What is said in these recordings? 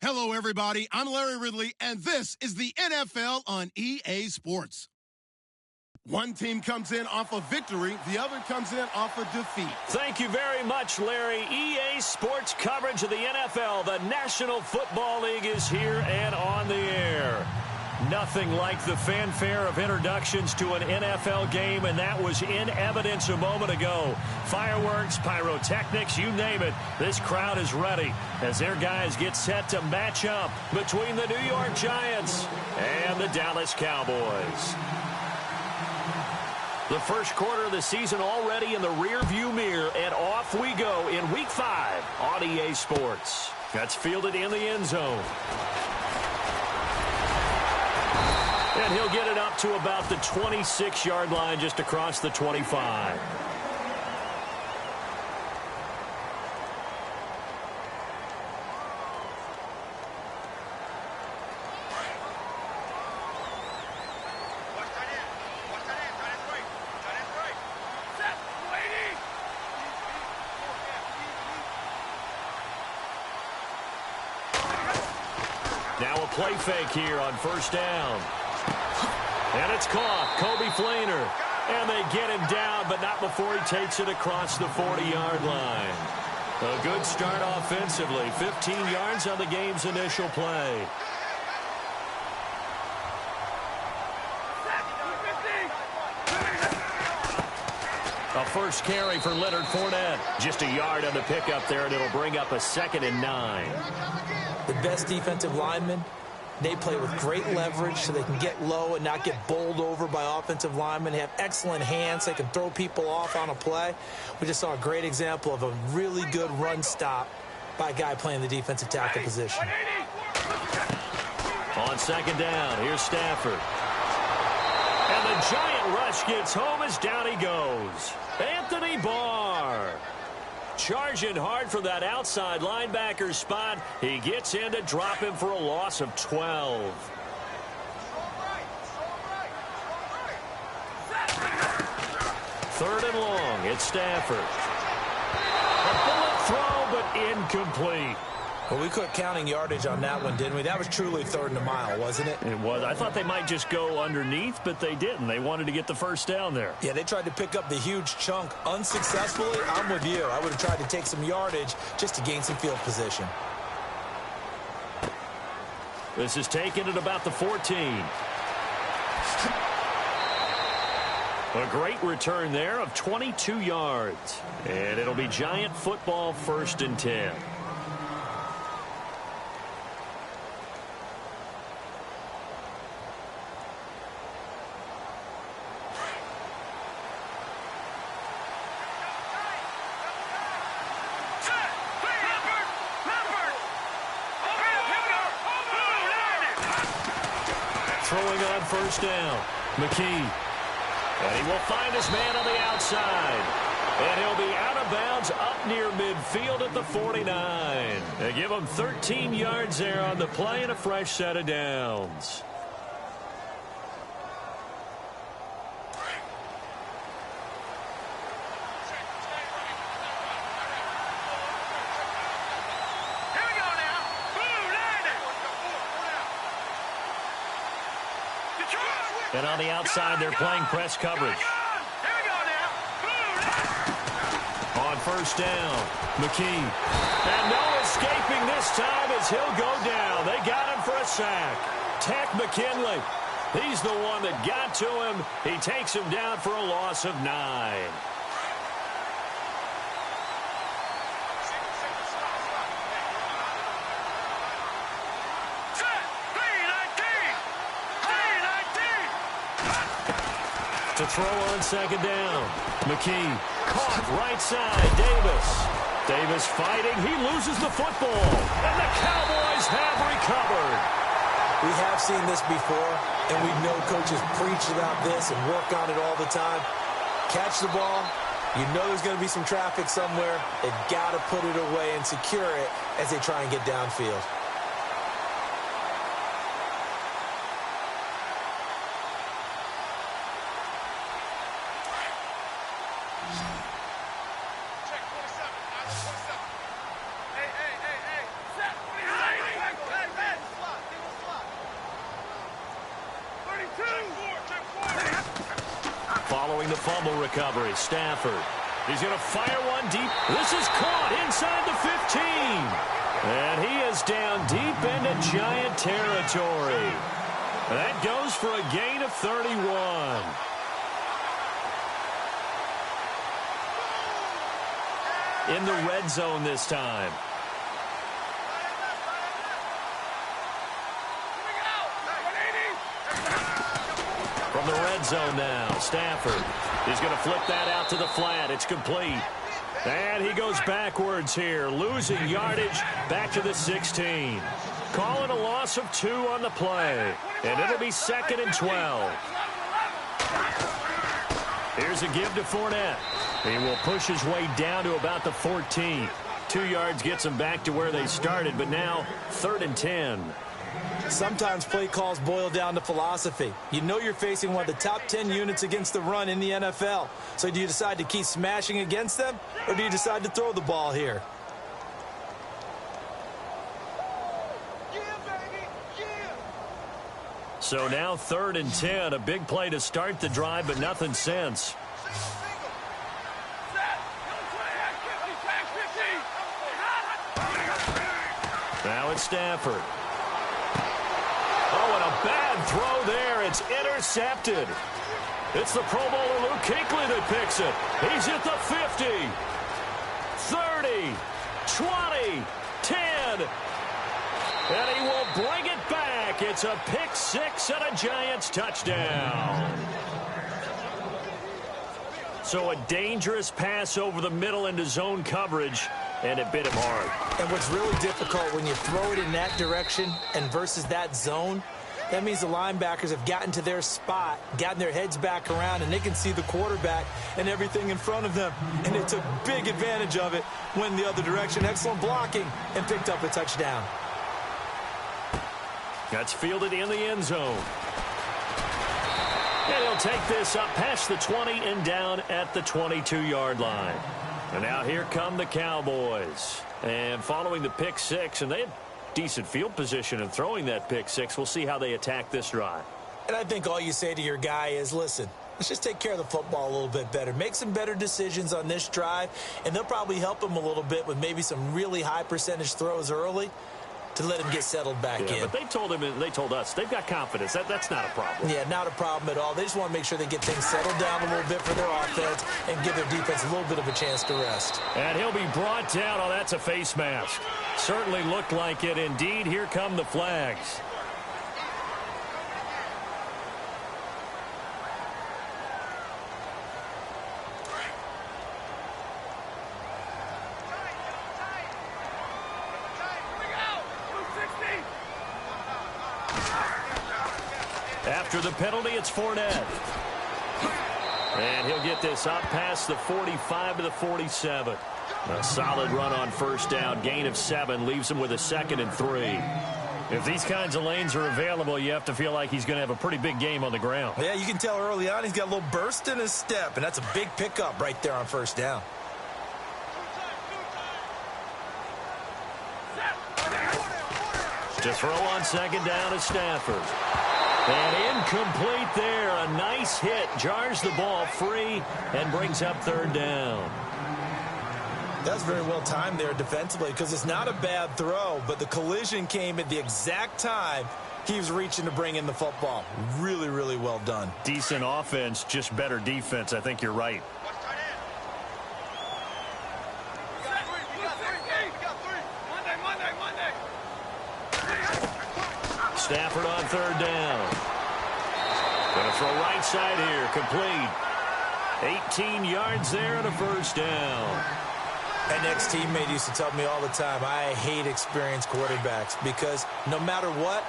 Hello, everybody. I'm Larry Ridley, and this is the NFL on EA Sports. One team comes in off of victory, the other comes in off of defeat. Thank you very much, Larry. EA Sports coverage of the NFL. The National Football League is here and on the air. Nothing like the fanfare of introductions to an NFL game, and that was in evidence a moment ago. Fireworks, pyrotechnics, you name it. This crowd is ready as their guys get set to match up between the New York Giants and the Dallas Cowboys. The first quarter of the season already in the rearview mirror, and off we go in Week 5 on EA Sports. That's fielded in the end zone. And he'll get it up to about the 26-yard line, just across the 25. Now a play fake here on first down. And it's caught. Kobe Flainer. And they get him down, but not before he takes it across the 40-yard line. A good start offensively. 15 yards on the game's initial play. A first carry for Leonard Fournette. Just a yard on the pickup there, and it'll bring up a 2nd and 9. The best defensive linemen, they play with great leverage so they can get low and not get bowled over by offensive linemen. They have excellent hands. They can throw people off on a play. We just saw a great example of a really good run stop by a guy playing the defensive tackle position. On 2nd down, here's Stafford. And the giant rush gets home as down he goes. Anthony Barr. Charging hard from that outside linebacker spot. He gets in to drop him for a loss of 12. Third and long. It's Stafford. A bullet throw, but incomplete. Well, we quit counting yardage on that one, didn't we? That was truly 3rd and a mile, wasn't it? It was. I thought they might just go underneath, but they didn't. They wanted to get the first down there. Yeah, they tried to pick up the huge chunk unsuccessfully. I'm with you. I would have tried to take some yardage just to gain some field position. This is taken at about the 14. A great return there of 22 yards. And it'll be Giant football, 1st and 10. Throwing on first down, McKee. And he will find his man on the outside. And he'll be out of bounds up near midfield at the 49. They give him 13 yards there on the play and a fresh set of downs. And on the outside, they're playing press coverage. On first down, McKee. And no escaping this time as he'll go down. They got him for a sack. Tech McKinley. He's the one that got to him. He takes him down for a loss of 9. To throw on 2nd down. McKee caught right side. Davis fighting. He loses the football. And the Cowboys have recovered. We have seen this before, and we know coaches preach about this and work on it all the time. Catch the ball. You know there's going to be some traffic somewhere. They've got to put it away and secure it as they try and get downfield. the fumble recovery. Stafford. He's going to fire one deep. This is caught inside the 15. And he is down deep into Giant territory. That goes for a gain of 31. In the red zone this time. From the red zone now, Stafford. He's going to flip that out to the flat. It's complete. And he goes backwards here, losing yardage back to the 16. Calling a loss of 2 on the play. And it'll be 2nd and 12. Here's a give to Fournette. He will push his way down to about the 14. 2 yards gets him back to where they started, but now 3rd and 10. Sometimes play calls boil down to philosophy. You know you're facing one of the top 10 units against the run in the NFL. So do you decide to keep smashing against them, or do you decide to throw the ball here? So now 3rd and 10. A big play to start the drive, but nothing since. Now it's Stafford. Oh, and a bad throw there. It's intercepted. It's the Pro Bowler Luke Kuechly that picks it. He's at the 50, 30, 20, 10. And he will bring it back. It's a pick 6 and a Giants touchdown. So a dangerous pass over the middle into zone coverage, and it bit him hard. And what's really difficult when you throw it in that direction and versus that zone, that means the linebackers have gotten to their spot, gotten their heads back around, and they can see the quarterback and everything in front of them. And they took big advantage of it, went the other direction. Excellent blocking, and picked up a touchdown. That's fielded in the end zone. And he'll take this up past the 20 and down at the 22-yard line. And now here come the Cowboys. And following the pick 6, and they had decent field position in throwing that pick 6. We'll see how they attack this drive. And I think all you say to your guy is, listen, let's just take care of the football a little bit better. Make some better decisions on this drive, and they'll probably help him a little bit with maybe some really high percentage throws early to let him get settled back in. But they told him, they told us, they've got confidence. That's not a problem. Yeah, not a problem at all. They just want to make sure they get things settled down a little bit for their offense and give their defense a little bit of a chance to rest. And he'll be brought down. Oh, that's a face mask. Certainly looked like it. Indeed, here come the flags. After the penalty, it's Fournette. And he'll get this up past the 45 to the 47. A solid run on first down. Gain of 7 leaves him with a 2nd and 3. If these kinds of lanes are available, you have to feel like he's going to have a pretty big game on the ground. Yeah, you can tell early on he's got a little burst in his step, and that's a big pickup right there on first down. To throw on 2nd down is Stafford. And incomplete there. A nice hit. Jars the ball free and brings up 3rd down. That's very well timed there defensively because it's not a bad throw, but the collision came at the exact time he was reaching to bring in the football. Really, really well done. Decent offense, just better defense. I think you're right. Stafford on 3rd down. Going to throw right side here. Complete. 18 yards there and a first down. An ex-teammate used to tell me all the time, I hate experienced quarterbacks because no matter what,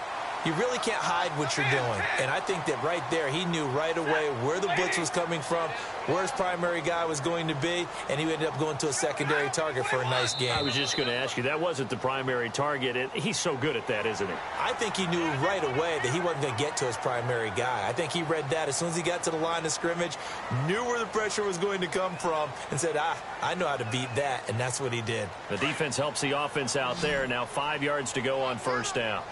you really can't hide what you're doing. And I think that right there, he knew right away where the blitz was coming from, where his primary guy was going to be, and he ended up going to a secondary target for a nice game. I was just going to ask you, that wasn't the primary target. And he's so good at that, isn't he? I think he knew right away that he wasn't going to get to his primary guy. I think he read that as soon as he got to the line of scrimmage, knew where the pressure was going to come from, and said, I know how to beat that, and that's what he did. The defense helps the offense out there. Now 5 yards to go on first down.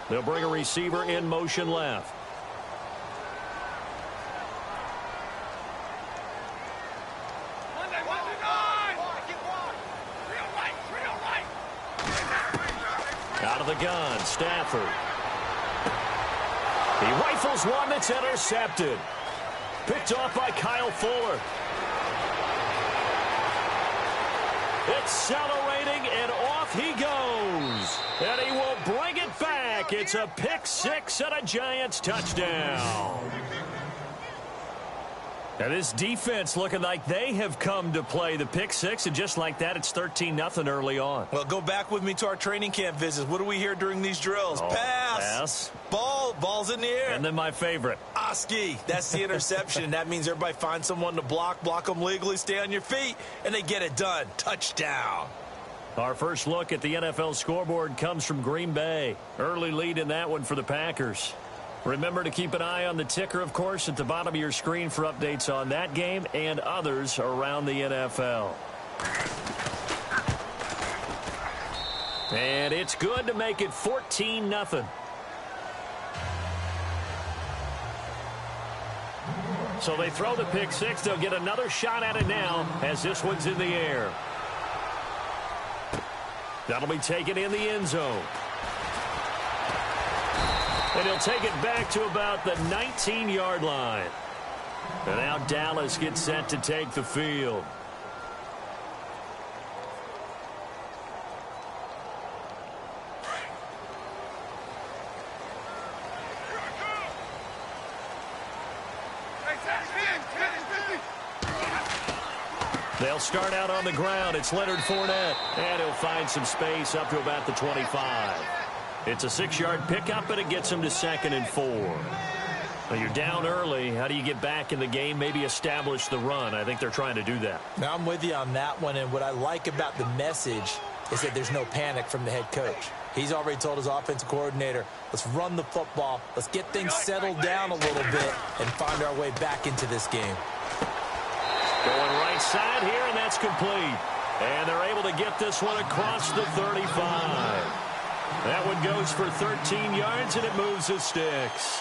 They'll bring a receiver in motion left. Out of the gun, Stafford. He rifles one that's intercepted. Picked off by Kyle Fuller. Accelerating, and off he goes. And he will bring it back. It's a pick six and a Giants touchdown. Now this defense looking like they have come to play the pick six, and just like that, it's 13-0 early on. Well, go back with me to our training camp visits. What do we hear during these drills? Pass. Ball's in the air. And then my favorite. Oski. That's the interception. That means everybody finds someone to block them legally, stay on your feet, and they get it done. Touchdown. Our first look at the NFL scoreboard comes from Green Bay. Early lead in that one for the Packers. Remember to keep an eye on the ticker, of course, at the bottom of your screen for updates on that game and others around the NFL. And it's good to make it 14-0. So they throw the pick six. They'll get another shot at it now as this one's in the air. That'll be taken in the end zone. And he'll take it back to about the 19-yard line. And now Dallas gets set to take the field. They'll start out on the ground. It's Leonard Fournette. And he'll find some space up to about the 25. It's a 6-yard pickup, and it gets him to 2nd and 4. Well, you're down early. How do you get back in the game, maybe establish the run? I think they're trying to do that. Now, I'm with you on that one, and what I like about the message is that there's no panic from the head coach. He's already told his offensive coordinator, let's run the football, let's get things settled down a little bit, and find our way back into this game. Going right side here, and that's complete. And they're able to get this one across the 35. That one goes for 13 yards, and it moves the sticks.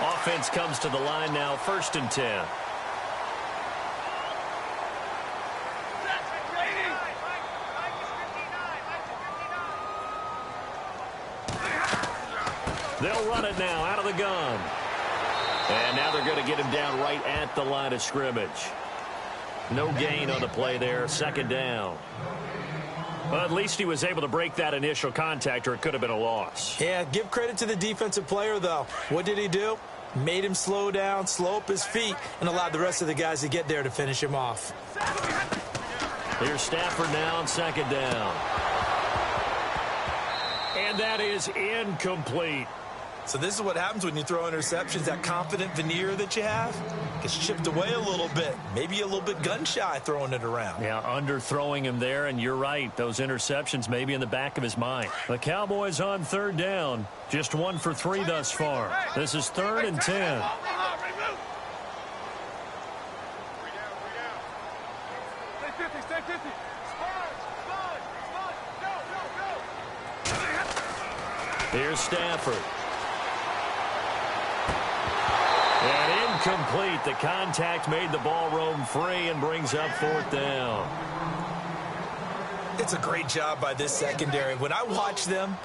Offense comes to the line now, 1st and 10. They'll run it now out of the gun. And now they're going to get him down right at the line of scrimmage. No gain on the play there, 2nd down. Well, at least he was able to break that initial contact, or it could have been a loss. Yeah, give credit to the defensive player, though. What did he do? Made him slow down, slow up his feet, and allowed the rest of the guys to get there to finish him off. Here's Stafford now on 2nd down. And that is incomplete. So this is what happens when you throw interceptions. That confident veneer that you have gets chipped away a little bit. Maybe a little bit gun-shy throwing it around. Yeah, underthrowing him there, and you're right. Those interceptions may be in the back of his mind. The Cowboys on 3rd down. Just 1 for 3 thus far. This is 3rd and 10. Here's Stafford. And incomplete. The contact made the ball roam free and brings up 4th down. It's a great job by this secondary. When I watch them,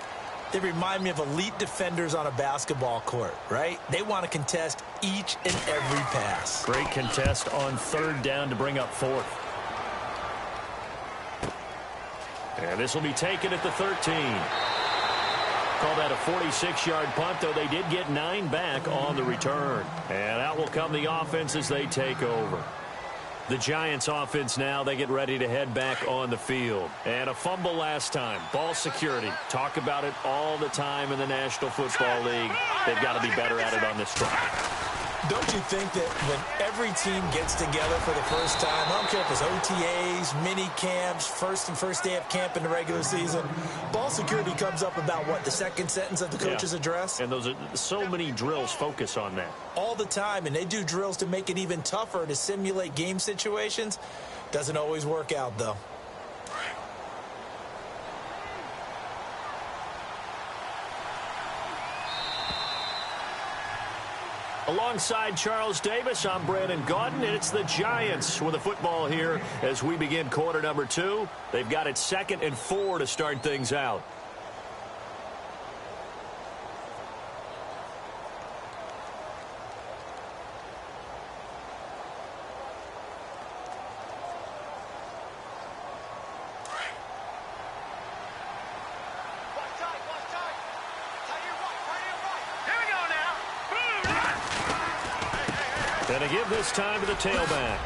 they remind me of elite defenders on a basketball court, right? They want to contest each and every pass. Great contest on 3rd down to bring up 4th. And this will be taken at the 13. Call that a 46-yard punt, though they did get 9 back on the return. And out will come the offense as they take over. The Giants offense now, they get ready to head back on the field. And a fumble last time. Ball security. Talk about it all the time in the National Football League. They've got to be better at it on this drive. Don't you think that when every team gets together for the first time, I don't care if it's OTAs, mini camps, first day of camp in the regular season, ball security comes up about what, the second sentence of the coach's address? And those are so many drills focus on that. All the time, and they do drills to make it even tougher to simulate game situations. Doesn't always work out, though. A Alongside Charles Davis, I'm Brandon Gaudin, and it's the Giants with the football here as we begin quarter number 2. They've got it 2nd and 4 to start things out. Going to give this time to the tailback.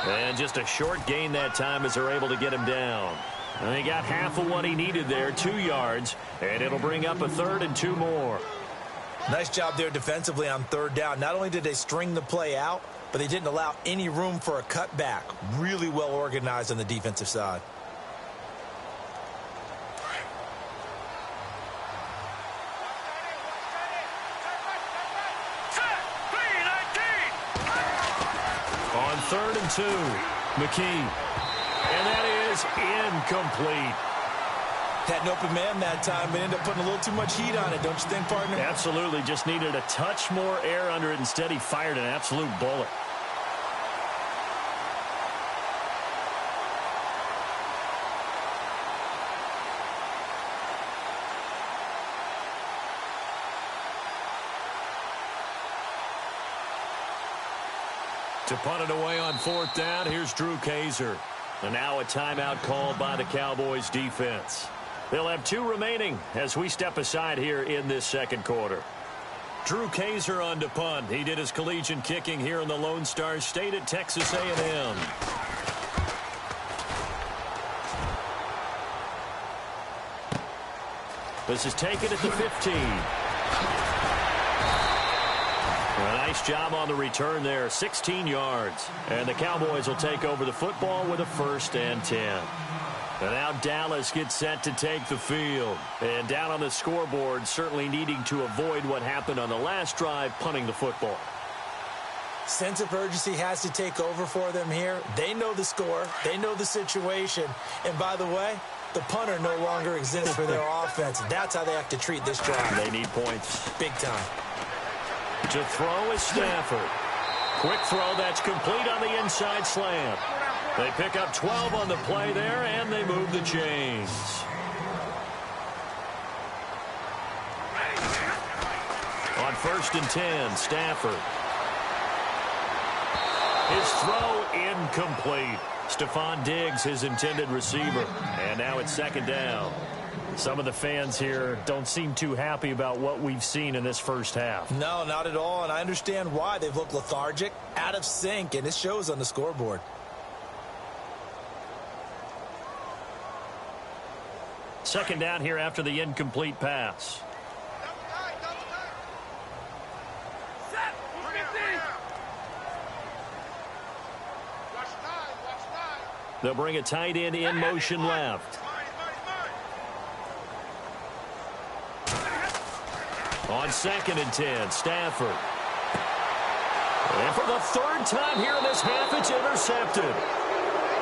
And just a short gain that time as they're able to get him down. And he got half of what he needed there, 2 yards, and it'll bring up a 3rd and 2 more. Nice job there defensively on 3rd down. Not only did they string the play out, but they didn't allow any room for a cutback. Really well organized on the defensive side. On 3rd and 2, McKee. And that is incomplete. Had an open man that time, but ended up putting a little too much heat on it, don't you think, partner? Absolutely. Just needed a touch more air under it. Instead, he fired an absolute bullet. To punt it away on 4th down, here's Drew Kaiser. And now a timeout called by the Cowboys defense. They'll have 2 remaining as we step aside here in this 2nd quarter. Drew Kaiser on to punt. He did his collegiate kicking here in the Lone Star State at Texas A&M. This is taken at the 15. A nice job on the return there, 16 yards. And the Cowboys will take over the football with a 1st and 10. And now Dallas gets set to take the field. And down on the scoreboard, certainly needing to avoid what happened on the last drive, punting the football. Sense of urgency has to take over for them here. They know the score. They know the situation. And by the way, the punter no longer exists for their offense. That's how they have to treat this drive. They need points. Big time. To throw is Stafford. Quick throw that's complete on the inside slant. They pick up 12 on the play there, and they move the chains. On 1st and 10, Stafford. His throw incomplete. Stephon Diggs, his intended receiver. And now it's 2nd down. Some of the fans here don't seem too happy about what we've seen in this first half. No, not at all, and I understand why. They've looked lethargic, out of sync, and it shows on the scoreboard. Second down here after the incomplete pass. They'll bring a tight end in motion left. On 2nd and 10, Stafford. And for the 3rd time here in this half, it's intercepted.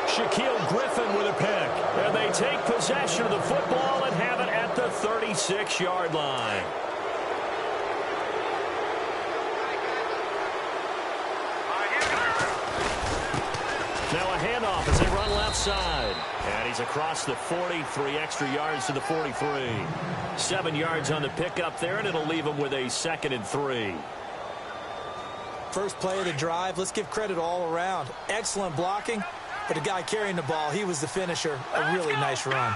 Shaquille Griffin with a pick. And they take possession of the football and have it at the 36-yard line. Now a handoff as they run left side. And he's across the 40, 3 extra yards to the 43. 7 yards on the pickup there, and it'll leave him with a 2nd and 3. First play of the drive, let's give credit all around. Excellent blocking, but the guy carrying the ball, he was the finisher. A really nice run.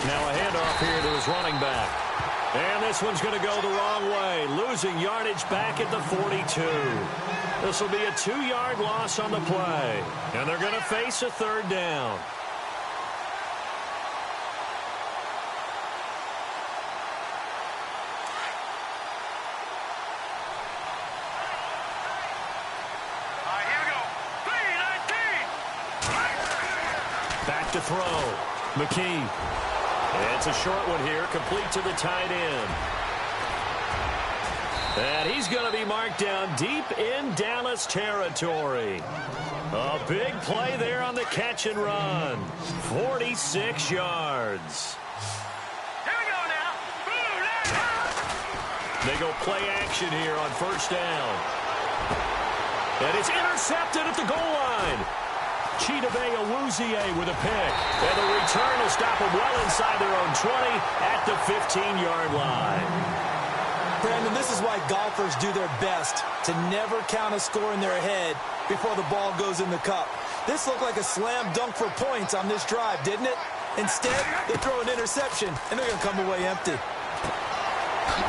Now a handoff here to his running back. And this one's going to go the wrong way, losing yardage back at the 42. This will be a 2-yard loss on the play, and they're going to face a 3rd down. Back to throw. McKee. It's a short one here, complete to the tight end. And he's going to be marked down deep in Dallas territory. A big play there on the catch and run. 46 yards. Here we go now. They go play action here on first down. And it's intercepted at the goal line. Chidobe Awuzie with a pick. And the return will stop them well inside their own 20 at the 15-yard line. Brandon, this is why golfers do their best to never count a score in their head before the ball goes in the cup. This looked like a slam dunk for points on this drive, didn't it? Instead, they throw an interception, and they're going to come away empty.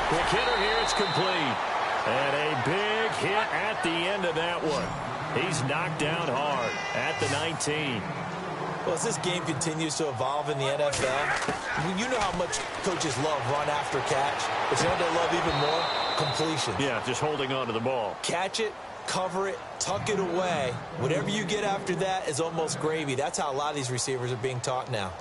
Quick hitter here, it's complete. And a big hit at the end of that one. He's knocked down hard at the 19. Well, as this game continues to evolve in the NFL, you know how much coaches love run after catch, but you know what they love even more? Completion. Yeah, just holding on to the ball. Catch it, cover it, tuck it away. Whatever you get after that is almost gravy. That's how a lot of these receivers are being taught now.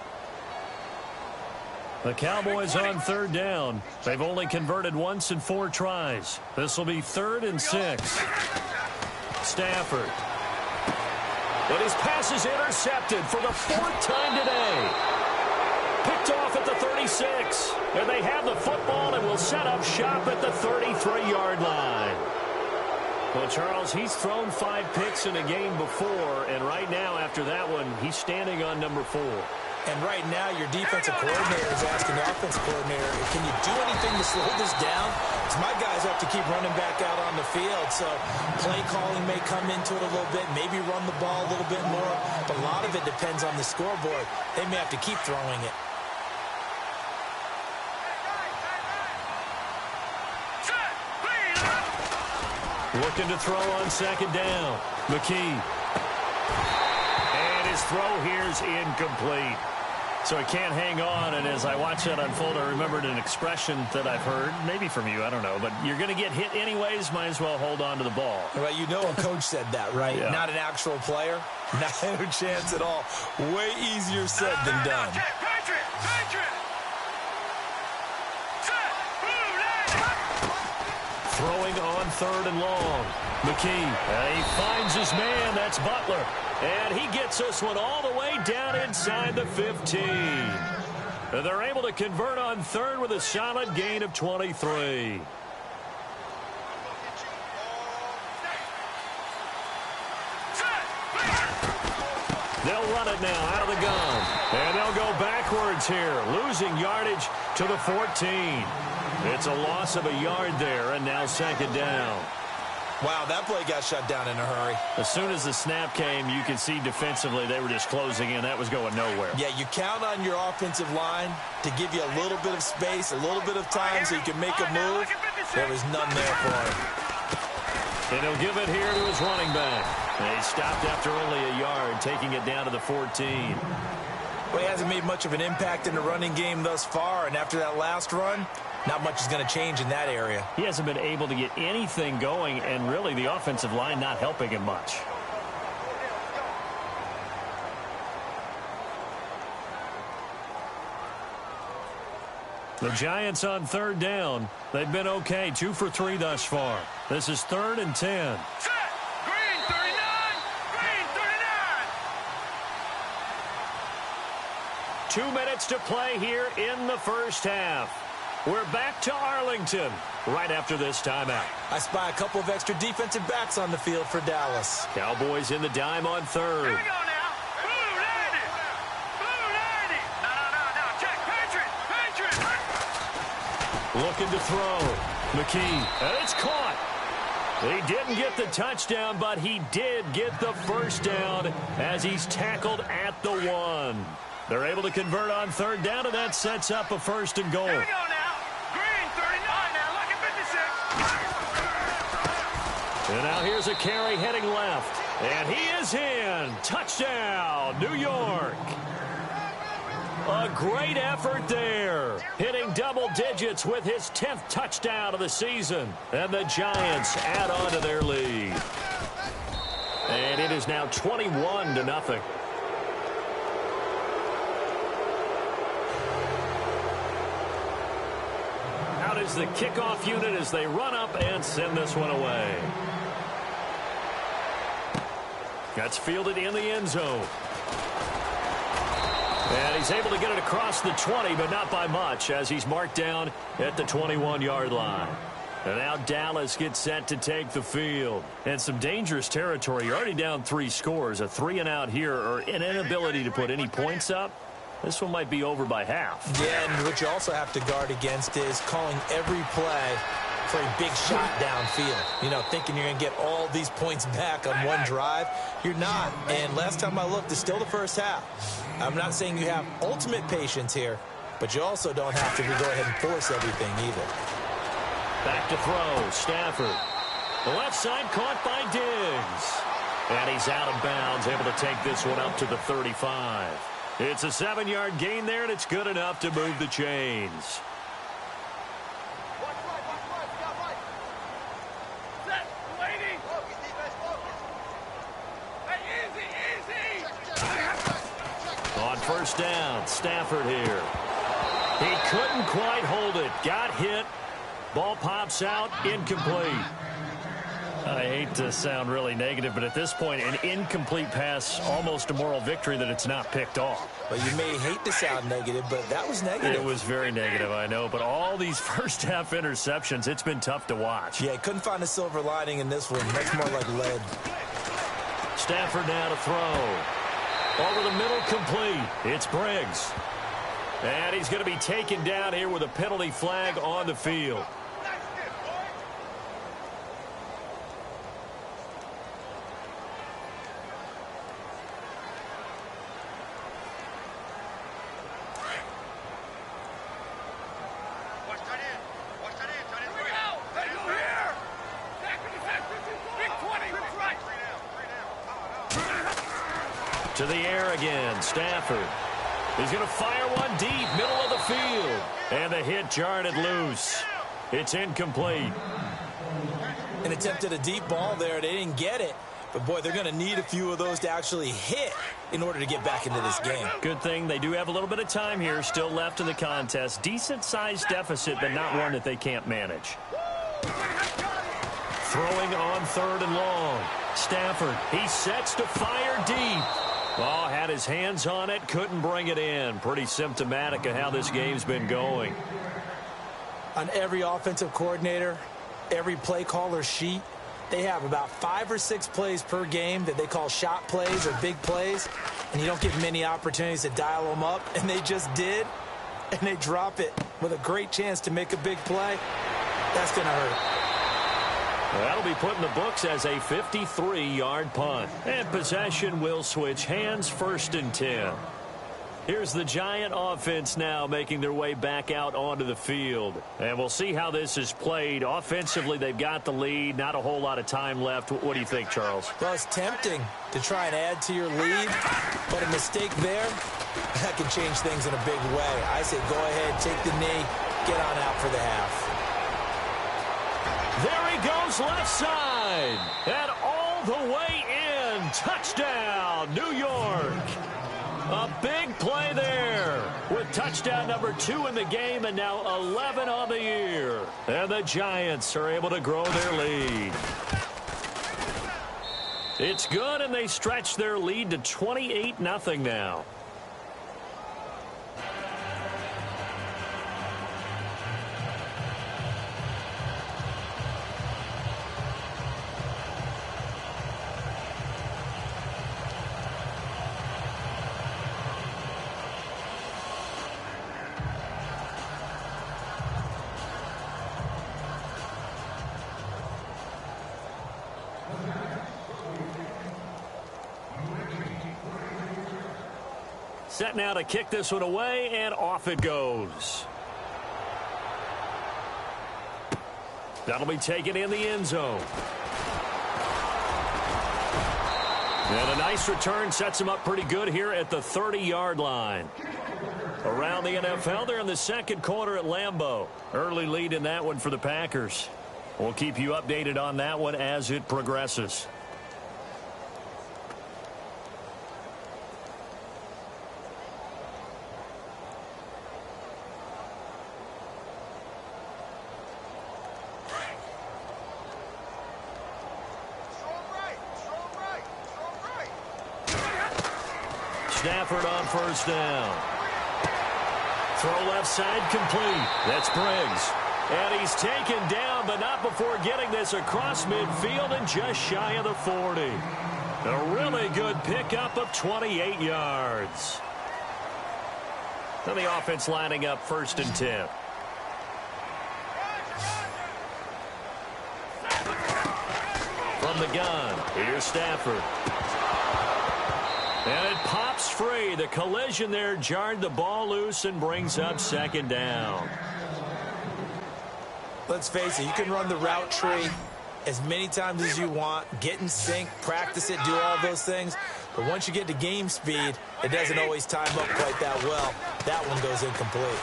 The Cowboys on third down. They've only converted once in 4 tries. This will be 3rd and 6. Stafford. And his pass is intercepted for the 4th time today. Picked off at the 36. And they have the football and will set up shop at the 33-yard line. Well, Charles, he's thrown 5 picks in a game before, and right now, after that one, he's standing on number 4. And right now, your defensive coordinator is asking the offensive coordinator, can you do anything to slow this down? Because my guys have to keep running back out on the field. So play calling may come into it a little bit, maybe run the ball a little bit more. But a lot of it depends on the scoreboard. They may have to keep throwing it. Looking to throw on 2nd down. McKee. And his throw here is incomplete. So he can't hang on, and as I watch that unfold, I remembered an expression that I've heard, maybe from you, I don't know, but you're going to get hit anyways, might as well hold on to the ball. Well, you know a coach said that, right? Yeah. Not an actual player. Not a chance at all. Way easier said than done. Throwing on 3rd and long. McKee, he finds his man, that's Butler. And he gets this one all the way down inside the 15. And they're able to convert on 3rd with a solid gain of 23. They'll run it now out of the gun. And they'll go backwards here, losing yardage to the 14. It's a loss of a yard there, and now 2nd down. Wow, that play got shut down in a hurry. As soon as the snap came, you could see defensively they were just closing in. That was going nowhere. Yeah, you count on your offensive line to give you a little bit of space, a little bit of time so you can make a move. There was none there for him. And he'll give it here to his running back. And he stopped after only a yard, taking it down to the 14. Well, he hasn't made much of an impact in the running game thus far, and after that last run, not much is going to change in that area. He hasn't been able to get anything going, and really the offensive line not helping him much. The Giants on 3rd down. They've been okay, 2 for 3 thus far. This is 3rd and 10. Set. Green 39. Green 39. 2 minutes to play here in the first half. We're back to Arlington right after this timeout. I spy a couple of extra defensive backs on the field for Dallas. Cowboys in the dime on 3rd. Here we go now. Blue 90. Blue 90. No. Check. Patriot. Looking to throw. McKee. And it's caught. He didn't get the touchdown, but he did get the first down as he's tackled at the 1. They're able to convert on 3rd down, and that sets up a 1st and goal. Here we go now. Green 39. Now look at 56. And now here's a carry heading left. And he is in. Touchdown, New York. A great effort there. Hitting double digits with his 10th touchdown of the season. And the Giants add on to their lead. And it is now 21-0. Out is the kickoff unit as they run up and send this one away. That's fielded in the end zone. And he's able to get it across the 20, but not by much, as he's marked down at the 21-yard line. And now Dallas gets set to take the field. And some dangerous territory. You're already down 3 scores. A 3-and-out here, or an inability to put any points up. This one might be over by half. Yeah, and what you also have to guard against is calling every play for a big shot downfield. You know, thinking you're going to get all these points back on one drive. You're not. And last time I looked, it's still the first half. I'm not saying you have ultimate patience here, but you also don't have to go ahead and force everything either. Back to throw. Stafford. The left side caught by Diggs. And he's out of bounds, able to take this one up to the 35. It's a 7-yard gain there, and it's good enough to move the chains. On first down, Stafford here. He couldn't quite hold it. Got hit. Ball pops out, incomplete. I hate to sound really negative, but at this point, an incomplete pass, almost a moral victory that it's not picked off. Well, you may hate to sound negative, but that was negative. It was very negative, I know, but all these first-half interceptions, it's been tough to watch. Yeah, couldn't find a silver lining in this one. Much more like lead. Stafford now to throw. Over the middle, complete. It's Briggs. And he's going to be taken down here with a penalty flag on the field. To the air again, Stafford. He's going to fire one deep, middle of the field. And the hit jarred it loose. It's incomplete. An attempt at a deep ball there. They didn't get it. But, boy, they're going to need a few of those to actually hit in order to get back into this game. Good thing they do have a little bit of time here still left in the contest. Decent-sized deficit, but not one that they can't manage. Throwing on 3rd and long. Stafford, he sets to fire deep. Oh, had his hands on it, couldn't bring it in. Pretty symptomatic of how this game's been going. On every offensive coordinator, every play caller sheet, they have about 5 or 6 plays per game that they call shot plays or big plays, and you don't get many opportunities to dial them up, and they just did, and they drop it with a great chance to make a big play. That's going to hurt. That'll be put in the books as a 53-yard punt. And possession will switch hands, 1st and 10. Here's the Giant offense now making their way back out onto the field. And we'll see how this is played. Offensively, they've got the lead. Not a whole lot of time left. What do you think, Charles? Well, it's tempting to try and add to your lead, but a mistake there, that can change things in a big way. I say go ahead, take the knee, get on out for the half. There he goes left side. And all the way in. Touchdown, New York. A big play there with touchdown number 2 in the game and now 11 on the year. And the Giants are able to grow their lead. It's good, and they stretch their lead to 28-0 now. Set now to kick this one away, and off it goes. That'll be taken in the end zone. And a nice return sets him up pretty good here at the 30-yard line. Around the NFL, they're in the second quarter at Lambeau. Early lead in that one for the Packers. We'll keep you updated on that one as it progresses. Stafford on first down. Throw left side complete. That's Briggs. And he's taken down, but not before getting this across midfield and just shy of the 40. A really good pickup of 28 yards. And the offense lining up 1st and 10. From the gun, here's Stafford. And it pops free. The collision there jarred the ball loose and brings up 2nd down. Let's face it, you can run the route tree as many times as you want, get in sync, practice it, do all those things. But once you get to game speed, it doesn't always time up quite that well. That one goes incomplete.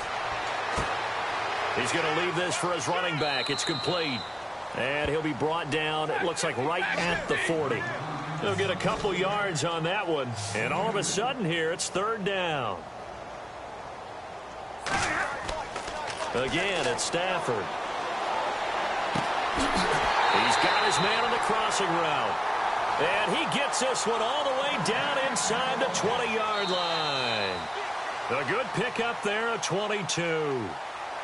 He's going to leave this for his running back. It's complete. And he'll be brought down, it looks like right at the 40. He'll get a couple yards on that one. And all of a sudden here, it's 3rd down. Again, it's Stafford. He's got his man on the crossing route. And he gets this one all the way down inside the 20-yard line. A good pickup there of 22.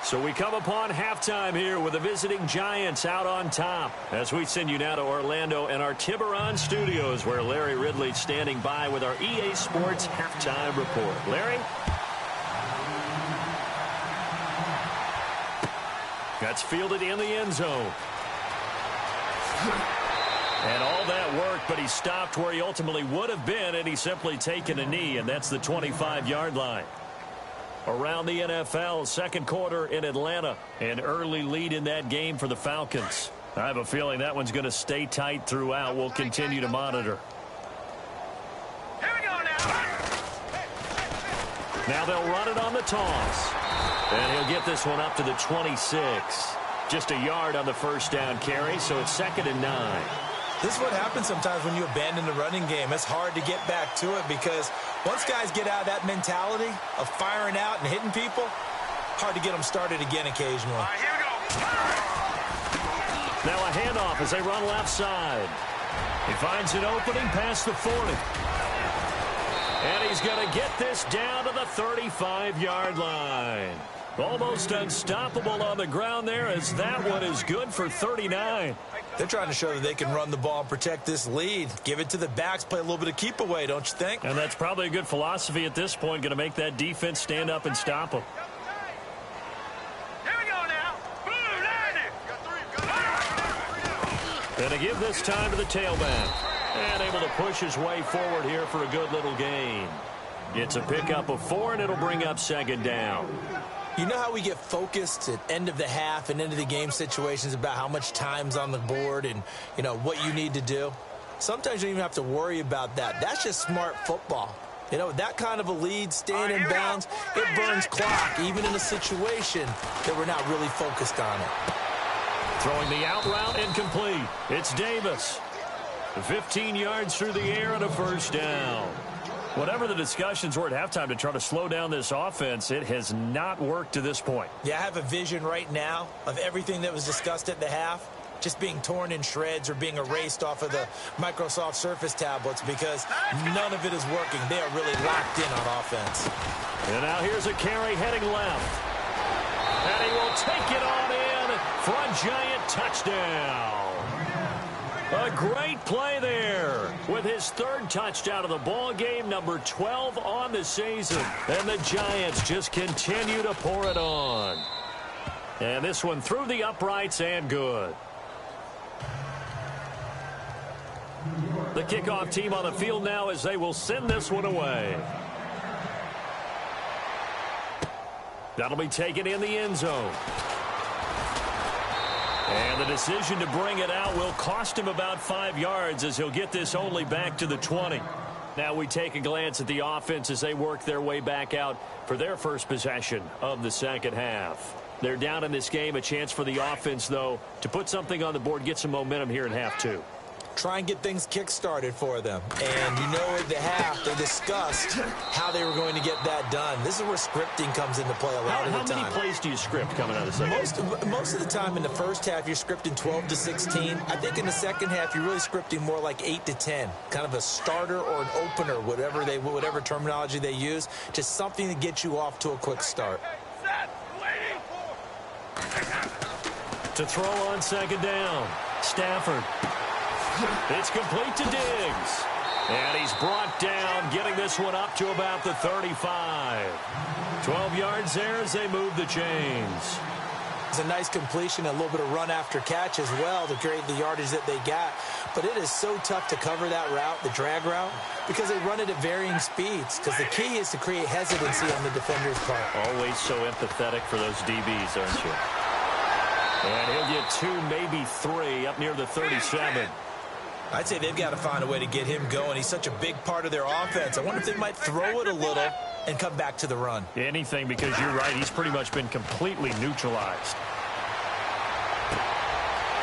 So we come upon halftime here with the visiting Giants out on top. As we send you now to Orlando and our Tiburon studios, where Larry Ridley's standing by with our EA Sports halftime report. Larry? That's fielded in the end zone. And all that work, but he stopped where he ultimately would have been, and he's simply taken a knee, and that's the 25-yard line. Around the NFL, 2nd quarter in Atlanta, an early lead in that game for the Falcons. I have a feeling that one's going to stay tight throughout. We'll continue to monitor. Here we go now. Now they'll run it on the toss. And he'll get this one up to the 26. Just a yard on the 1st down carry, so it's 2nd and 9. This is what happens sometimes when you abandon the running game. It's hard to get back to it because once guys get out of that mentality of firing out and hitting people, hard to get them started again occasionally. All right, here we go. Now a handoff as they run left side. He finds an opening past the 40. And he's going to get this down to the 35-yard line. Almost unstoppable on the ground there, as that one is good for 39. They're trying to show that they can run the ball and protect this lead. Give it to the backs, play a little bit of keep away, don't you think? And that's probably a good philosophy at this point, going to make that defense stand up and stop them. Here we go now. Blue, And to give this time to the tailback. And able to push his way forward here for a good little gain. It's a pickup of 4, and it'll bring up 2nd down. You know how we get focused at end of the half and end of the game situations about how much time's on the board and, you know, what you need to do? Sometimes you don't even have to worry about that. That's just smart football. You know, that kind of a lead, staying in bounds, it burns clock, even in a situation that we're not really focused on it. Throwing the out route incomplete. It's Davis. 15 yards through the air and a 1st down. Whatever the discussions were at halftime to try to slow down this offense, it has not worked to this point. Yeah, I have a vision right now of everything that was discussed at the half just being torn in shreds or being erased off of the Microsoft Surface tablets because none of it is working. They are really locked in on offense. And now here's a carry heading left. And he will take it on in for a Giant touchdown. A great play there with his 3rd touchdown of the ball game, number 12 on the season. And the Giants just continue to pour it on. And this one through the uprights and good. The kickoff team on the field now as they will send this one away. That'll be taken in the end zone. And the decision to bring it out will cost him about 5 yards as he'll get this only back to the 20. Now we take a glance at the offense as they work their way back out for their first possession of the 2nd half. They're down in this game. A chance for the offense, though, to put something on the board, get some momentum here in half 2. try and get things kick-started for them. And you know at the half, they discussed how they were going to get that done. This is where scripting comes into play a lot of the time. How many plays do you script coming out of the second? Most of the time in the first half, you're scripting 12 to 16. I think in the second half, you're really scripting more like 8 to 10, kind of a starter or an opener, whatever terminology they use, just something to get you off to a quick start. To throw on second down, Stafford. It's complete to Diggs. And he's brought down, getting this one up to about the 35. 12 yards there as they move the chains. It's a nice completion, a little bit of run after catch as well to create the yardage that they got. But it is so tough to cover that route, the drag route, because they run it at varying speeds. Because the key is to create hesitancy on the defender's part. Always so empathetic for those DBs, aren't you? And he'll get 2, maybe 3 up near the 37. I'd say they've got to find a way to get him going. He's such a big part of their offense. I wonder if they might throw it a little and come back to the run. Anything, because you're right. He's pretty much been completely neutralized.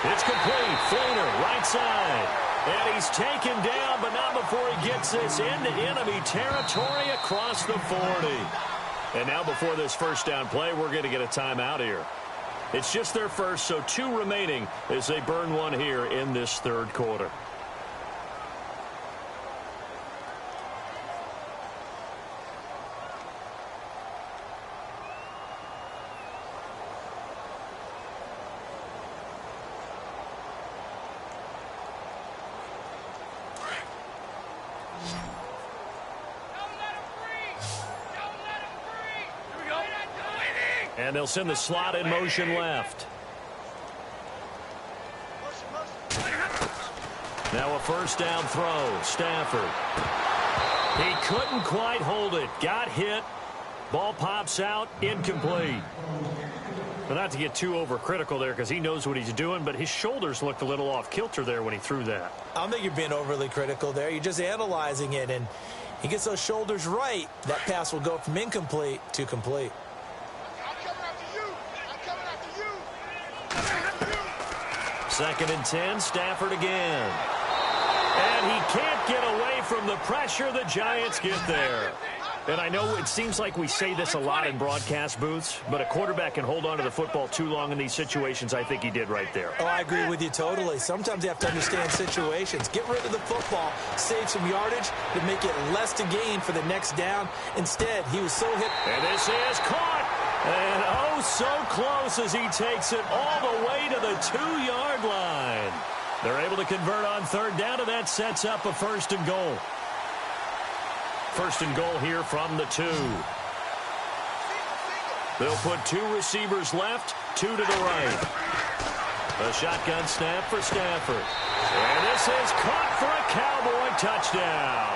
It's complete. Flater, right side. And he's taken down, but not before he gets this into enemy territory across the 40. And now before this first down play, we're going to get a timeout here. It's just their first, so 2 remaining as they burn one here in this third quarter. And they'll send the slot in motion left. Now a first down throw. Stafford. He couldn't quite hold it. Got hit. Ball pops out. Incomplete. But not to get too overcritical there because he knows what he's doing, but his shoulders looked a little off kilter there when he threw that. I don't think you're being overly critical there. You're just analyzing it, and he gets those shoulders right. That pass will go from incomplete to complete. Second and 10, Stafford again. And he can't get away from the pressure. The Giants get there. And I know it seems like we say this a lot in broadcast booths, but a quarterback can hold on to the football too long in these situations. I think he did right there. Oh, I agree with you totally. Sometimes you have to understand situations. Get rid of the football, save some yardage to make it less to gain for the next down. Instead, he was so hit. And this is caught. And oh, so close as he takes it all the way to the 2-yard line. They're able to convert on third down, and that sets up a first and goal. First and goal here from the 2. They'll put 2 receivers left, 2 to the right. A shotgun snap for Stafford. And this is caught for a Cowboy touchdown.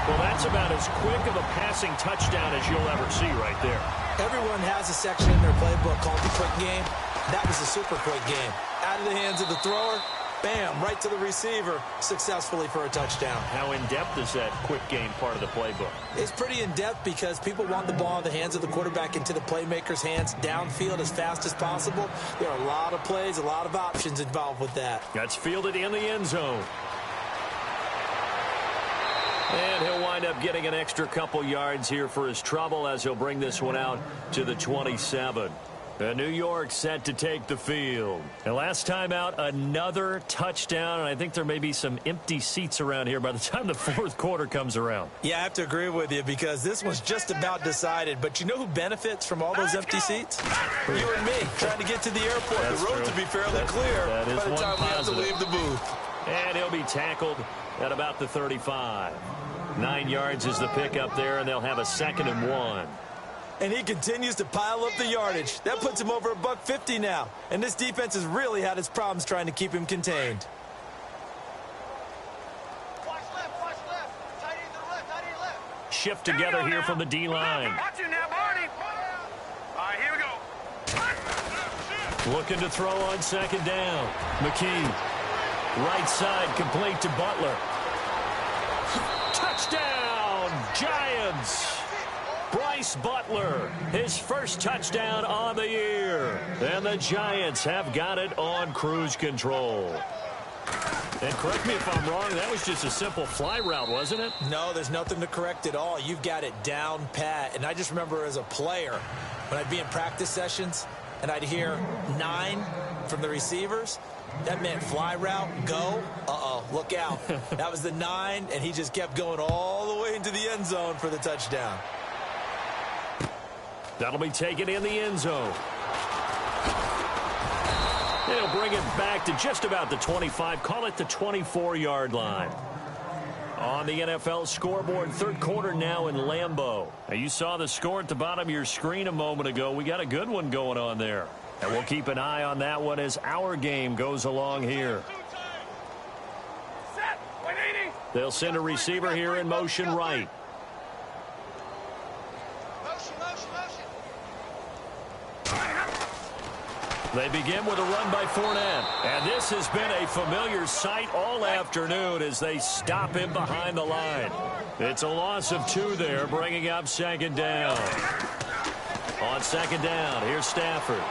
Well, that's about as quick of a passing touchdown as you'll ever see right there. Everyone has a section in their playbook called the quick game. That was a super quick game. Out of the hands of the thrower, bam, right to the receiver, successfully for a touchdown. How in-depth is that quick game part of the playbook? It's pretty in-depth because people want the ball in the hands of the quarterback into the playmaker's hands downfield as fast as possible. There are a lot of plays, a lot of options involved with that. That's fielded in the end zone. And he'll wind up getting an extra couple yards here for his trouble as he'll bring this one out to the 27. And New York set to take the field. And last time out, another touchdown. And I think there may be some empty seats around here by the time the fourth quarter comes around. Yeah, I have to agree with you because this was just about decided. But you know who benefits from all those empty seats? You and me, trying to get to the airport. That's the roads true. will be fairly clear by the time we have to leave the booth. And he'll be tackled at about the 35. 9 yards is the pickup there, and they'll have a 2nd and 1. And he continues to pile up the yardage. That puts him over $150 now. And this defense has really had its problems trying to keep him contained. Watch left. Tight end to the left, tight end left. Shift together here from the D-line. Watch it now, Barney. All right, here we go. Looking to throw on 2nd down. McKee. Right side complete to Butler. Touchdown, Giants! Bryce Butler, his first touchdown on the year. And the Giants have got it on cruise control. And correct me if I'm wrong, that was just a simple fly route, wasn't it? No, there's nothing to correct at all. You've got it down pat. And I just remember as a player, when I'd be in practice sessions and I'd hear 9 from the receivers, that meant fly route, go, look out. That was the 9, and he just kept going all the way into the end zone for the touchdown. That'll be taken in the end zone. They'll bring it back to just about the 25, call it the 24-yard line. On the NFL scoreboard, third quarter now in Lambeau. Now, you saw the score at the bottom of your screen a moment ago. We got a good one going on there. And we'll keep an eye on that one as our game goes along here. They'll send a receiver here in motion right. They begin with a run by Fournette. And this has been a familiar sight all afternoon as they stop him behind the line. It's a loss of 2 there, bringing up second down. On second down, here's Stafford.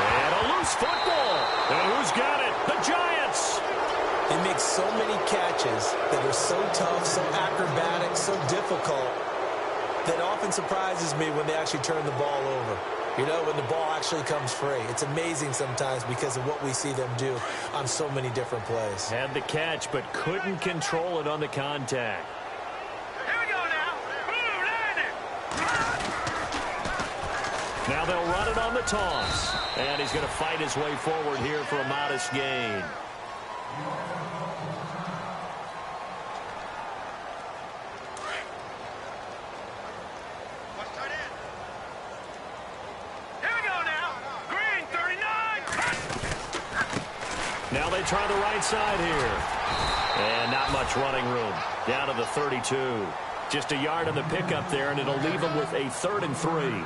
And a loose football. And who's got it? The Giants. He makes so many catches that are so tough, so acrobatic, so difficult, that often surprises me when they actually turn the ball over. You know, when the ball actually comes free. It's amazing sometimes because of what we see them do on so many different plays. Had the catch, but couldn't control it on the contact. Here we go now. Blue landing. Now they'll run it on the toss. And he's going to fight his way forward here for a modest gain. Now they try the right side here. And not much running room. Down to the 32. Just a yard on the pickup there, and it'll leave them with a 3rd and 3.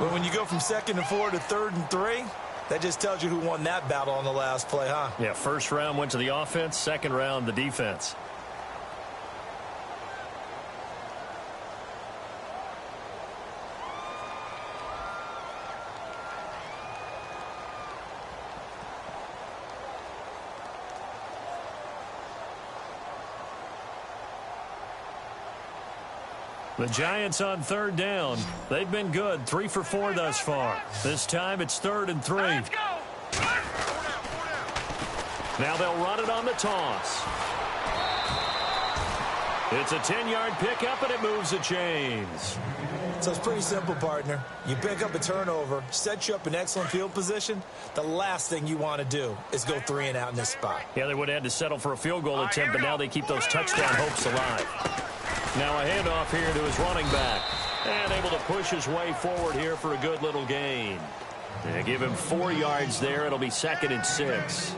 Well, when you go from 2nd and 4 to 3rd and 3, that just tells you who won that battle on the last play, huh? Yeah, first round went to the offense, second round the defense. The Giants on 3rd down. They've been good, 3 for 4 thus far. This time it's 3rd and 3. Let's go. Now they'll run it on the toss. It's a 10-yard pickup, and it moves the chains. So it's pretty simple, partner. You pick up a turnover, set you up in excellent field position. The last thing you want to do is go 3 and out in this spot. Yeah, they would have had to settle for a field goal attempt, but now they keep those touchdown hopes alive. Now a handoff here to his running back. And able to push his way forward here for a good little gain. They give him 4 yards there. It'll be 2nd and 6.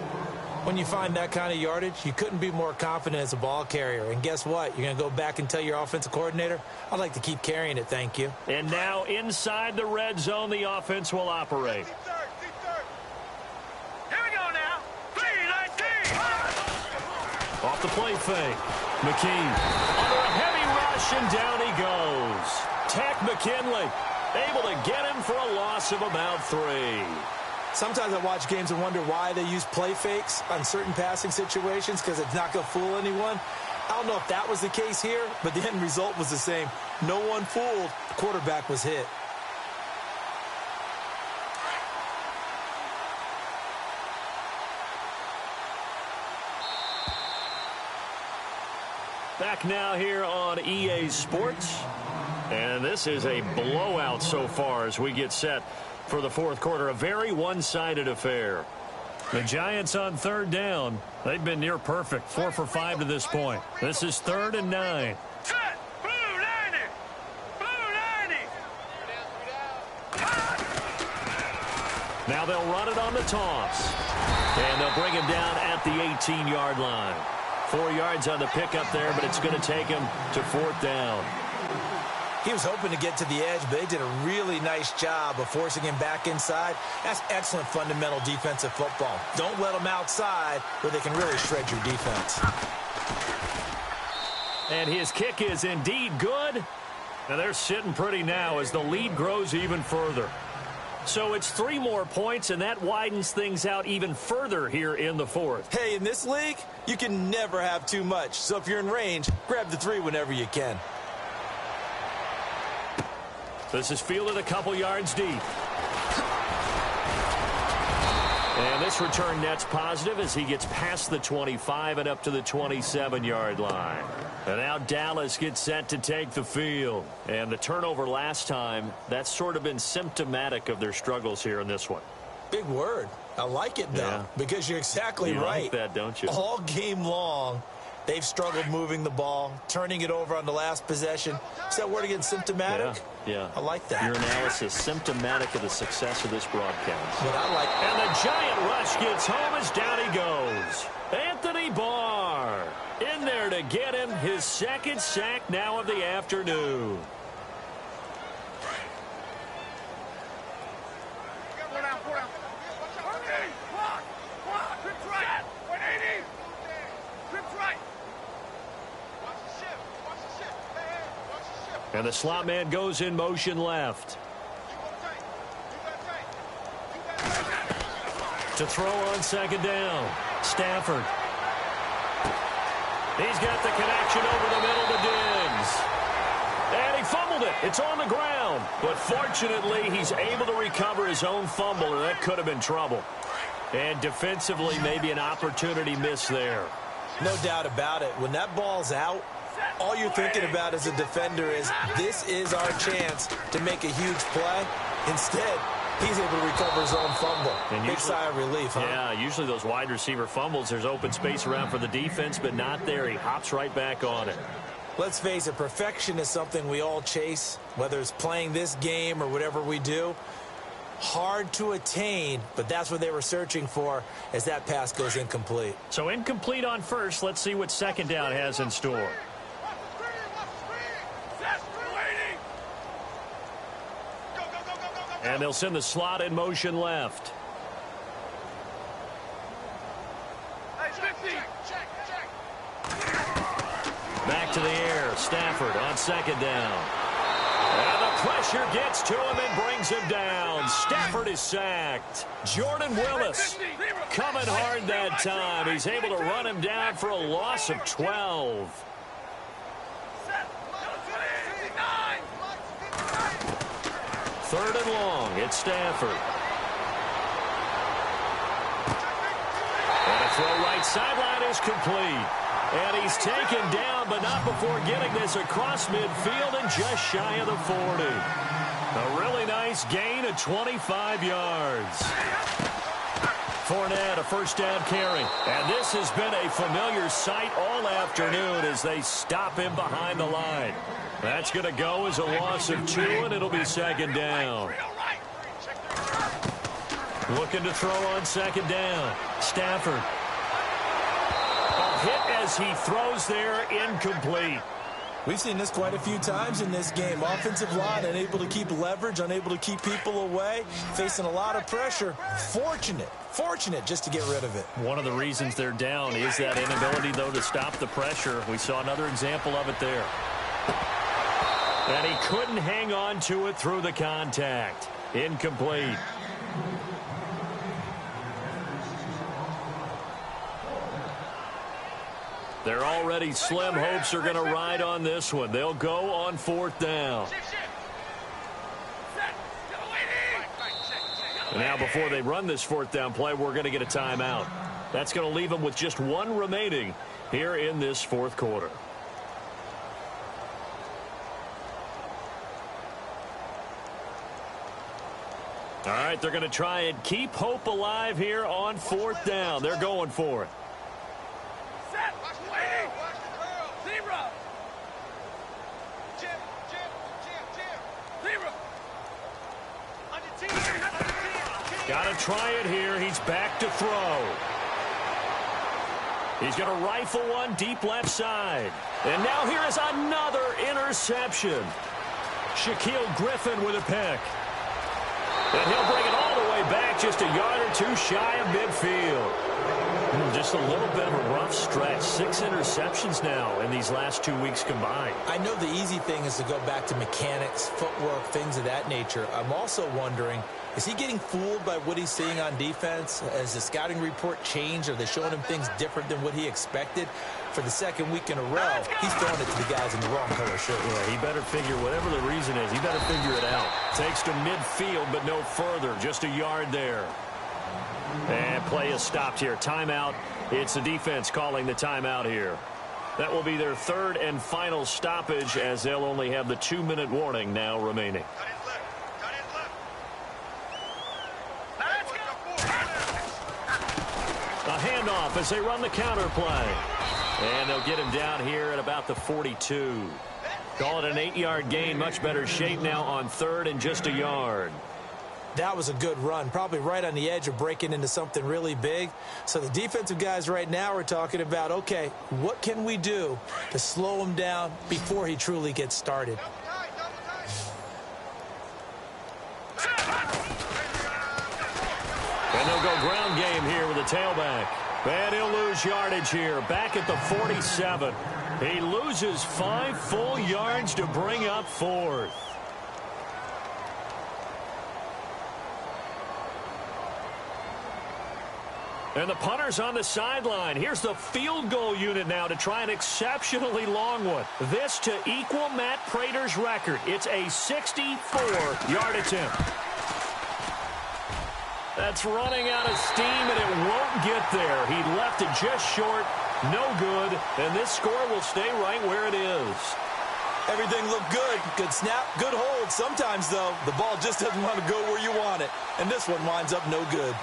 When you find that kind of yardage, you couldn't be more confident as a ball carrier. And guess what? You're going to go back and tell your offensive coordinator, I'd like to keep carrying it, thank you. And now inside the red zone, the offense will operate. Here we go now. 3-19. Off the play fake. McKee under a heavy rush, and down he goes. Tack McKinley able to get him for a loss of about 3. Sometimes I watch games and wonder why they use play fakes on certain passing situations, because it's not going to fool anyone. I don't know if that was the case here, but the end result was the same. No one fooled. The quarterback was hit. Back now here on EA Sports. And this is a blowout so far as we get set for the fourth quarter. A very one-sided affair. The Giants on 3rd down. They've been near perfect. 4 for 5 to this point. This is 3rd and 9. Set. Blue landing. Blue landing. Now they'll run it on the toss. And they'll bring him down at the 18-yard line. 4 yards on the pickup there, but it's going to take him to 4th down. He was hoping to get to the edge, but they did a really nice job of forcing him back inside. That's excellent fundamental defensive football. Don't let them outside where they can really shred your defense. And his kick is indeed good. And they're sitting pretty now as the lead grows even further. So it's 3 more points, and that widens things out even further here in the fourth. Hey, in this league, you can never have too much. So if you're in range, grab the 3 whenever you can. This is fielded a couple yards deep. And this return net's positive as he gets past the 25 and up to the 27-yard line. And now Dallas gets set to take the field. And the turnover last time, that's sort of been symptomatic of their struggles here in this one. Big word. I like it, though, because you're exactly right. You like that, don't you? All game long, they've struggled moving the ball, turning it over on the last possession. Is that word again, symptomatic? Yeah. I like that. Your analysis, symptomatic of the success of this broadcast. But I like and the giant rush gets home as down he goes. Anthony Barr in there to get him his second sack now of the afternoon. And the slot man goes in motion left. To throw on second down. Stafford. He's got the connection over the middle to Diggs. And he fumbled it. It's on the ground. But fortunately, he's able to recover his own fumble, or that could have been trouble. And defensively, maybe an opportunity missed there. No doubt about it. When that ball's out, all you're thinking about as a defender is, this is our chance to make a huge play. Instead, he's able to recover his own fumble. And big sigh of relief, huh? Yeah, usually those wide receiver fumbles, there's open space around for the defense, but not there. He hops right back on it. Let's face it, perfection is something we all chase, whether it's playing this game or whatever we do. Hard to attain, but that's what they were searching for as that pass goes incomplete. So incomplete on first. Let's see what second down has in store. And they'll send the slot in motion left. Back to the air. Stafford on second down. And the pressure gets to him and brings him down. Stafford is sacked. Jordan Willis coming hard that time. He's able to run him down for a loss of 12. Third and long. It's Stafford. And a throw right sideline is complete. And he's taken down, but not before getting this across midfield and just shy of the 40. A really nice gain of 25 yards. Fournette, a first down carry. And this has been a familiar sight all afternoon as they stop him behind the line. That's going to go as a loss of 2, and it'll be second down. Looking to throw on second down. Stafford. A hit as he throws there, incomplete. We've seen this quite a few times in this game. Offensive line unable to keep leverage, unable to keep people away, facing a lot of pressure. Fortunate just to get rid of it. One of the reasons they're down is that inability, though, to stop the pressure. We saw another example of it there. And he couldn't hang on to it through the contact. Incomplete. They're already slim hopes are going to ride on this one. They'll go on fourth down. And now before they run this fourth down play, we're going to get a timeout. That's going to leave them with just 1 remaining here in this fourth quarter. All right, they're going to try and keep hope alive here on fourth down. They're going for it. Got to try it here. He's back to throw. He's going to rifle one deep left side. And now here is another interception. Shaquille Griffin with a pick. And he'll bring it all the way back, just a yard or two shy of midfield. Just a little bit of a rough stretch. 6 interceptions now in these last 2 weeks combined. I know the easy thing is to go back to mechanics, footwork, things of that nature. I'm also wondering, is he getting fooled by what he's seeing on defense? Has the scouting report changed? Are they showing him things different than what he expected? For the second week in a row, he's throwing it to the guys in the wrong color shirt. Yeah, he better figure, whatever the reason is, he better figure it out. Takes to midfield, but no further. Just a yard there. And play is stopped here. Timeout. It's the defense calling the timeout here. That will be their third and final stoppage, as they'll only have the 2-minute warning now remaining. A handoff as they run the counter play. And they'll get him down here at about the 42. Call it an 8-yard gain. Much better shape now on third and just a yard. That was a good run, probably right on the edge of breaking into something really big. So the defensive guys right now are talking about, okay, what can we do to slow him down before he truly gets started? And they'll go ground game here with a tailback. And he'll lose yardage here, back at the 47. He loses 5 full yards to bring up fourth. And the punter's on the sideline. Here's the field goal unit now to try an exceptionally long one. This to equal Matt Prater's record. It's a 64-yard attempt. That's running out of steam, and it won't get there. He left it just short. No good. And this score will stay right where it is. Everything looked good. Good snap, good hold. Sometimes, though, the ball just doesn't want to go where you want it. And this one winds up no good.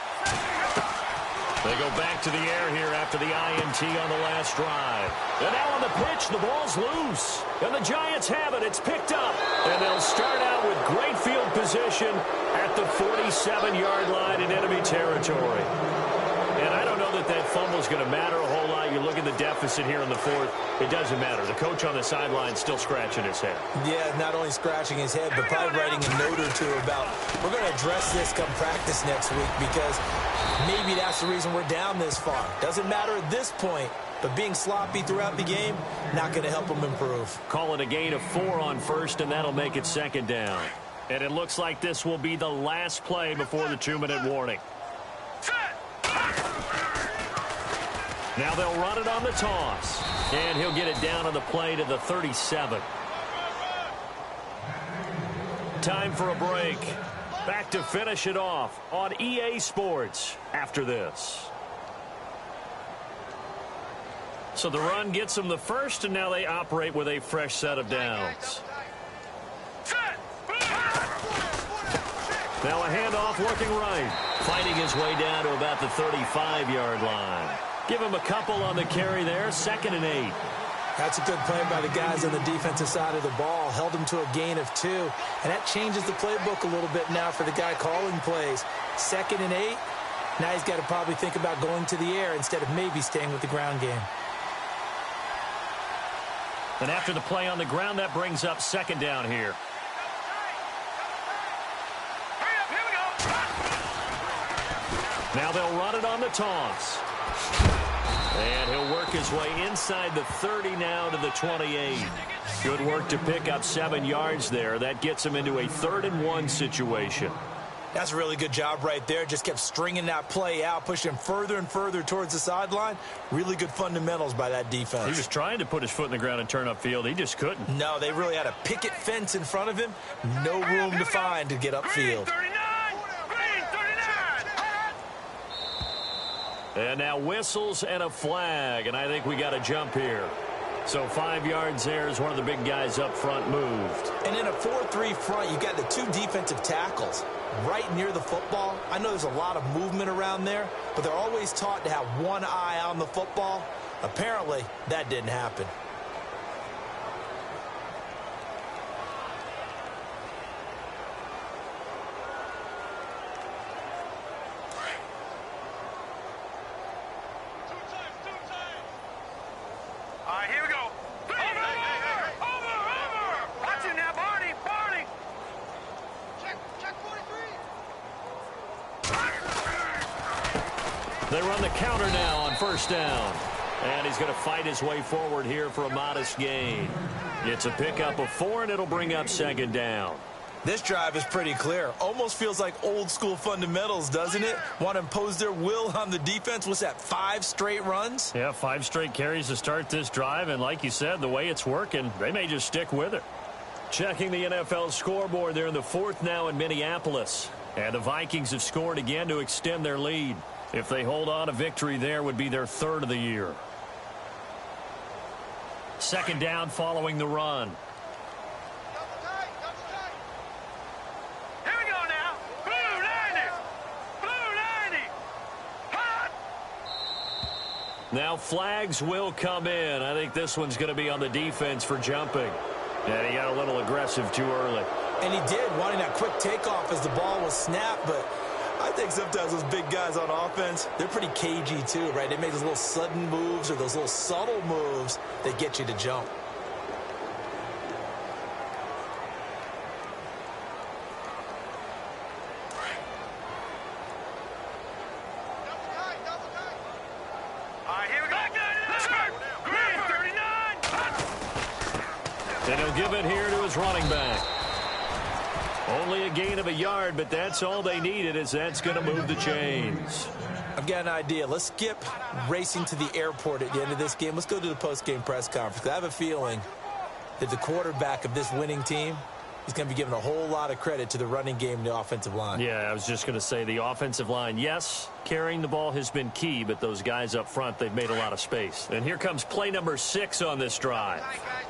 They go back to the air here after the INT on the last drive. And now on the pitch, the ball's loose. And the Giants have it. It's picked up. And they'll start out with great field position at the 47-yard line in enemy territory. And I don't know that that fumble is going to matter a whole lot. You look at the deficit here in the fourth. It doesn't matter. The coach on the sideline still scratching his head. Yeah, not only scratching his head, but probably writing a note or two about, we're going to address this come practice next week because maybe that's the reason we're down this far. Doesn't matter at this point, but being sloppy throughout the game, not going to help him improve. Call it a gain of 4 on first, and that'll make it second down. And it looks like this will be the last play before the 2-minute warning. Now they'll run it on the toss. And he'll get it down on the play to the 37. Time for a break. Back to finish it off on EA Sports after this. So the run gets them the first, and now they operate with a fresh set of downs. Now a handoff looking right. Fighting his way down to about the 35-yard line. Give him a couple on the carry there. 2nd and 8. That's a good play by the guys on the defensive side of the ball. Held him to a gain of 2. And that changes the playbook a little bit now for the guy calling plays. 2nd and 8. Now he's got to probably think about going to the air instead of maybe staying with the ground game. And after the play on the ground, that brings up 2nd down here. Now they'll run it on the toss. And he'll work his way inside the 30 now to the 28. Good work to pick up 7 yards there. That gets him into a 3rd and 1 situation. That's a really good job right there. Just kept stringing that play out, pushing him further and further towards the sideline. Really good fundamentals by that defense. He was trying to put his foot in the ground and turn upfield. He just couldn't. No, they really had a picket fence in front of him. No room to find to get upfield. And now whistles and a flag, and I think we got a jump here. So 5 yards there as one of the big guys up front moved. And in a 4-3 front, you got the 2 defensive tackles right near the football. I know there's a lot of movement around there, but they're always taught to have one eye on the football. Apparently, that didn't happen. They run the counter now on first down. And he's going to fight his way forward here for a modest gain. It's a pickup of 4, and it'll bring up second down. This drive is pretty clear. Almost feels like old school fundamentals, doesn't it? Want to impose their will on the defense. What's that, 5 straight runs? Yeah, 5 straight carries to start this drive. And like you said, the way it's working, they may just stick with it. Checking the NFL scoreboard, they're in the 4th now in Minneapolis. And the Vikings have scored again to extend their lead. If they hold on, a victory there would be their 3rd of the year. Second down following the run. Here we go now. Blue 90. Blue 90. Hot. Now flags will come in. I think this one's going to be on the defense for jumping. And he got a little aggressive too early. And he did, wanting that quick takeoff as the ball was snapped, but I think sometimes those big guys on offense, they're pretty cagey too, right? They make those little sudden moves or those little subtle moves that get you to jump. All right, here we go. Green 39. And he'll give it here to his running back. Only a gain of a yard, but that's all they needed, as that's going to move the chains. I've got an idea. Let's skip racing to the airport at the end of this game. Let's go to the post-game press conference. I have a feeling that the quarterback of this winning team is going to be given a whole lot of credit to the running game and the offensive line. Yeah, I was just going to say the offensive line, yes, carrying the ball has been key, but those guys up front, they've made a lot of space. And here comes play number 6 on this drive. Guys,